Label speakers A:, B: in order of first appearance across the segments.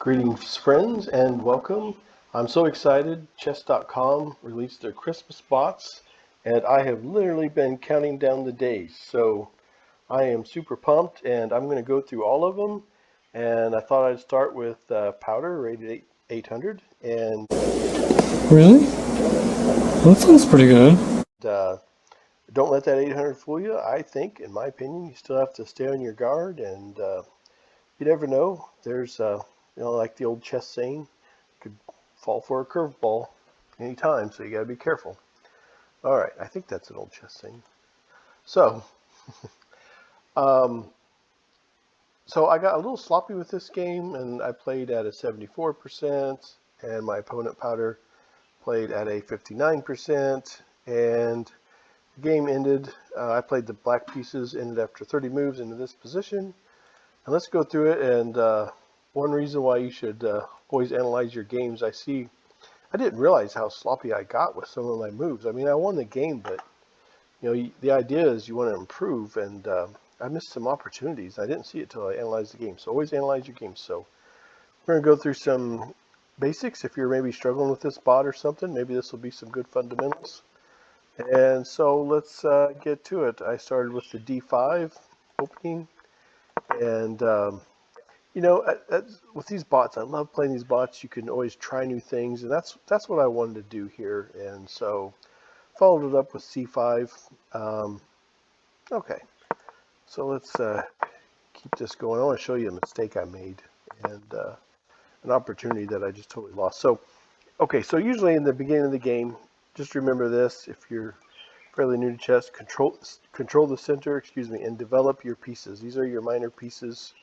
A: Greetings, friends, and welcome. I'm so excited. Chess.com released their Christmas bots, and I have literally been counting down the days. So I am super pumped, and I'm going to go through all of them. And I thought I'd start with Powder, rated 800. And
B: Really? That sounds pretty good.
A: Don't let that 800 fool you. I think, in my opinion, you still have to stay on your guard, and you never know. There's like the old chess saying, could fall for a curveball anytime, so you gotta be careful. All right, I think that's an old chess saying. So, so I got a little sloppy with this game, and I played at a 74%, and my opponent Powder played at a 59%, and the game ended. I played the black pieces, ended after 30 moves into this position. And let's go through it, and one reason why you should always analyze your games. I didn't realize how sloppy I got with some of my moves. I mean, I won the game, but the idea is you want to improve, and I missed some opportunities. I didn't see it till I analyzed the game. So always analyze your games. So we're going to go through some basics. If you're maybe struggling with this bot or something, maybe this will be some good fundamentals. And so let's get to it. I started with the D5 opening, and with these bots, I love playing these bots. You can always try new things, and that's what I wanted to do here. And so followed it up with C5. Okay, so let's keep this going. I want to show you a mistake I made, and an opportunity that I just totally lost. So, okay, so usually in the beginning of the game, just remember this: if you're fairly new to chess, control the center, and develop your pieces. These are your minor pieces,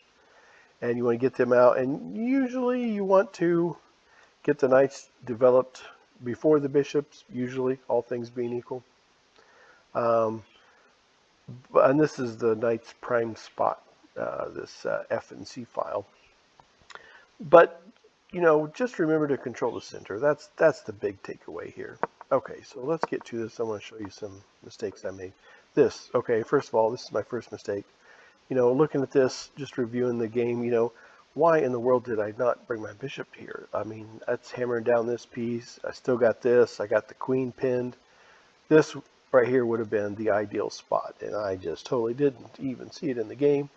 A: and you want to get them out. And usually you want to get the knights developed before the bishops, usually, all things being equal. And this is the knight's prime spot, this F and C file. But, just remember to control the center. That's the big takeaway here. Okay, so let's get to this. I want to show you some mistakes I made. Okay, first of all, this is my first mistake. Looking at this, just reviewing the game, why in the world did I not bring my bishop here? I mean, that's hammering down this piece. I still got this. I got the queen pinned. This right here would have been the ideal spot, and I just totally didn't even see it in the game.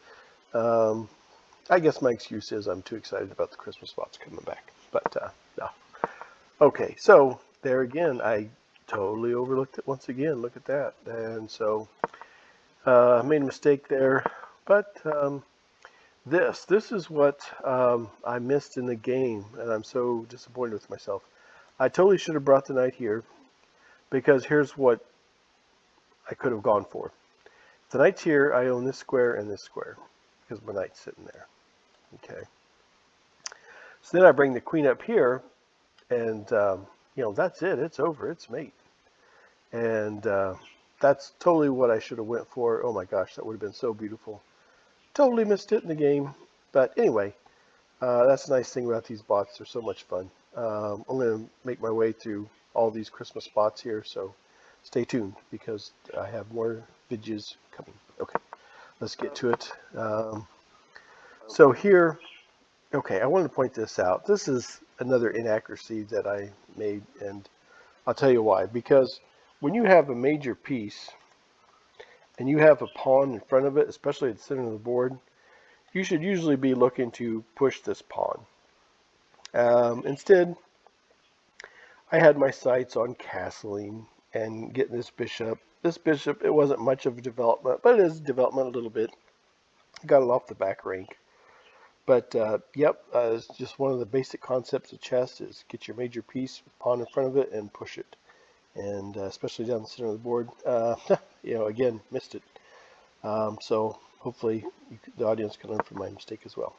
A: I guess my excuse is I'm too excited about the Christmas spots coming back, but no. Okay, so there again, I totally overlooked it once again. Look at that. And so I made a mistake there. But this is what I missed in the game, and I'm so disappointed with myself. I totally should have brought the knight here, because here's what I could have gone for. If the knight's here, I own this square and this square, because my knight's sitting there. Okay. So then I bring the queen up here, and that's it. It's over. It's mate. And that's totally what I should have went for. Oh my gosh, that would have been so beautiful. Totally missed it in the game. But anyway, that's the nice thing about these bots. They're so much fun. I'm going to make my way through all these Christmas bots here, so stay tuned because I have more videos coming. Okay, let's get to it. So here, okay, I wanted to point this out. This is another inaccuracy that I made, and I'll tell you why. Because when you have a major piece and you have a pawn in front of it, especially at the center of the board, you should usually be looking to push this pawn. Instead, I had my sights on castling and getting this bishop. This bishop, it wasn't much of a development, but it is development a little bit. Got it off the back rank. But it's just one of the basic concepts of chess is get your major piece, pawn in front of it, and push it. And especially down the center of the board, again, missed it. So hopefully the audience can learn from my mistake as well.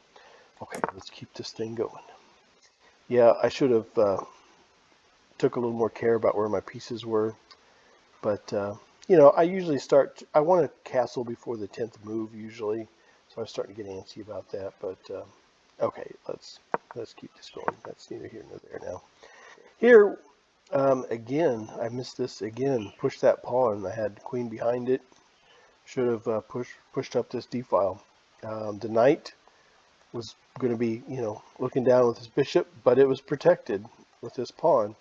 A: Okay, let's keep this thing going. Yeah, I should have took a little more care about where my pieces were. But, I usually I want to castle before the 10th move usually. So I'm starting to get antsy about that, but okay, let's keep this going. That's neither here nor there now. Here, again, I missed this again. Pushed that pawn. I had the queen behind it. Should have pushed up this d file. The knight was going to be, looking down with his bishop, but it was protected with this pawn.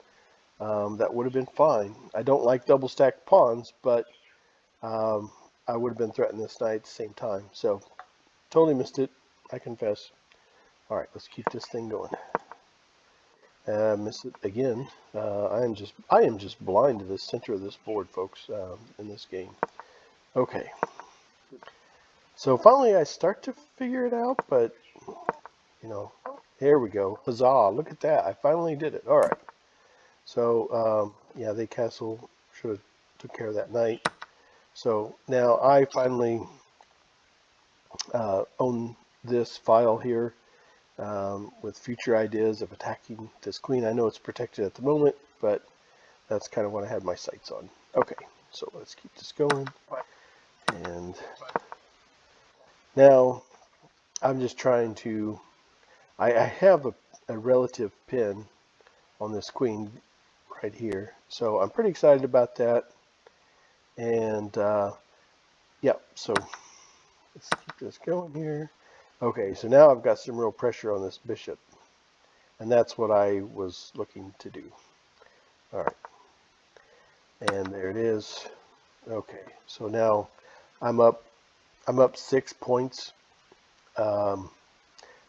A: That would have been fine. I don't like double stacked pawns, but I would have been threatened this knight at the same time. So totally missed it, I confess. All right, let's keep this thing going. Miss it again. I am just blind to the center of this board, folks, in this game. Okay. So finally I start to figure it out, but, here we go. Huzzah, look at that. I finally did it. All right. So, yeah, they castle should have took care of that knight. So now I finally own this file here with future ideas of attacking this queen. I know it's protected at the moment, but that's kind of what I had my sights on. Okay, so let's keep this going. And now I'm just trying to, I have a relative pin on this queen right here. So I'm pretty excited about that. And yeah, so let's keep this going here. Okay, so now I've got some real pressure on this bishop. And that's what I was looking to do. All right. And there it is. Okay, so now I'm up 6 points.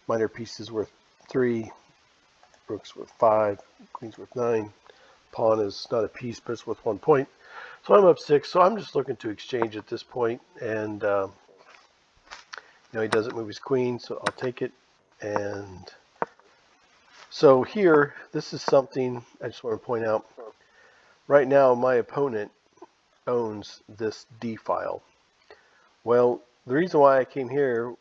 A: Minor pieces worth 3, rook's worth 5, queen's worth 9. Pawn is not a piece, but it's worth 1 point. So I'm up 6. So I'm just looking to exchange at this point, and he doesn't move his queen, so I'll take it. And so here, this is something I just want to point out. Right now, my opponent owns this D file. Well, the reason why I came here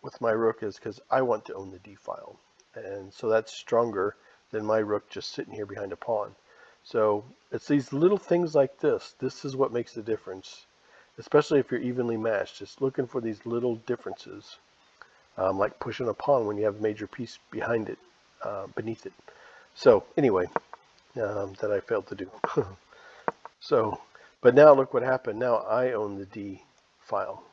A: with my rook is because I want to own the D file. And so that's stronger than my rook just sitting here behind a pawn. So it's these little things like this. This is what makes the difference, especially if you're evenly matched. Just looking for these little differences, like pushing a pawn when you have a major piece behind it, beneath it. So anyway, that I failed to do. So, but now look what happened. Now I own the D file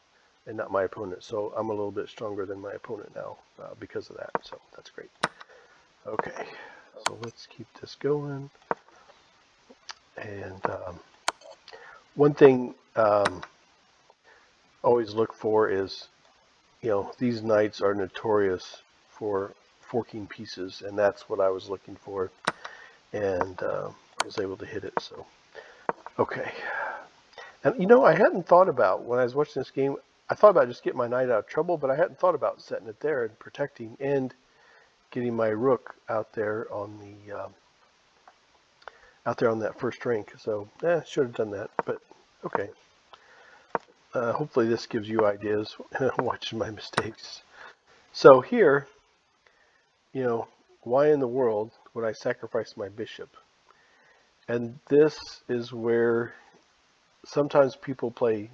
A: and not my opponent. So I'm a little bit stronger than my opponent now because of that. So that's great. Okay, so let's keep this going. And one thing always look for is, these knights are notorious for forking pieces, and that's what I was looking for, and was able to hit it. So, okay. And I hadn't thought about, when I was watching this game, I thought about just getting my knight out of trouble, but I hadn't thought about setting it there and protecting and getting my rook out there on the that first rank. So should have done that, but okay. Hopefully this gives you ideas watching my mistakes. So here, why in the world would I sacrifice my bishop? And this is where sometimes people play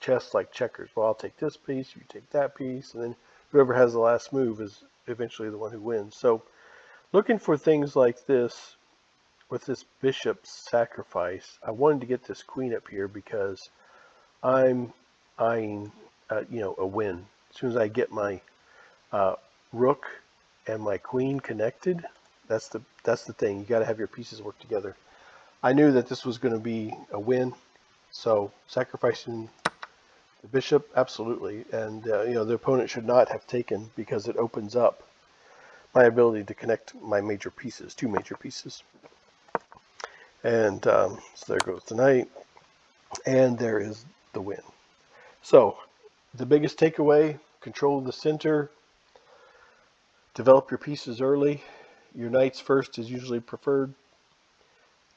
A: chess like checkers. Well, I'll take this piece, you take that piece, and then whoever has the last move is eventually the one who wins. So looking for things like this with this bishop sacrifice, I wanted to get this queen up here because I'm eyeing, a win. As soon as I get my rook and my queen connected, that's the thing. You got to have your pieces work together. I knew that this was going to be a win, so sacrificing the bishop, absolutely. And the opponent should not have taken, because it opens up my ability to connect my major pieces, 2 major pieces. And so there goes the knight, and there is the win. So the biggest takeaway: control the center, develop your pieces early. Your knights first is usually preferred.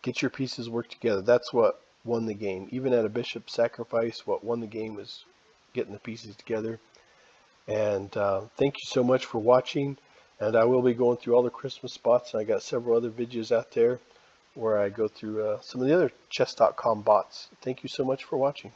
A: Get your pieces work together. That's what won the game. Even at a bishop sacrifice, what won the game is getting the pieces together. And thank you so much for watching. And I will be going through all the Christmas spots. And I got several other videos out there where I go through some of the other chess.com bots. Thank you so much for watching.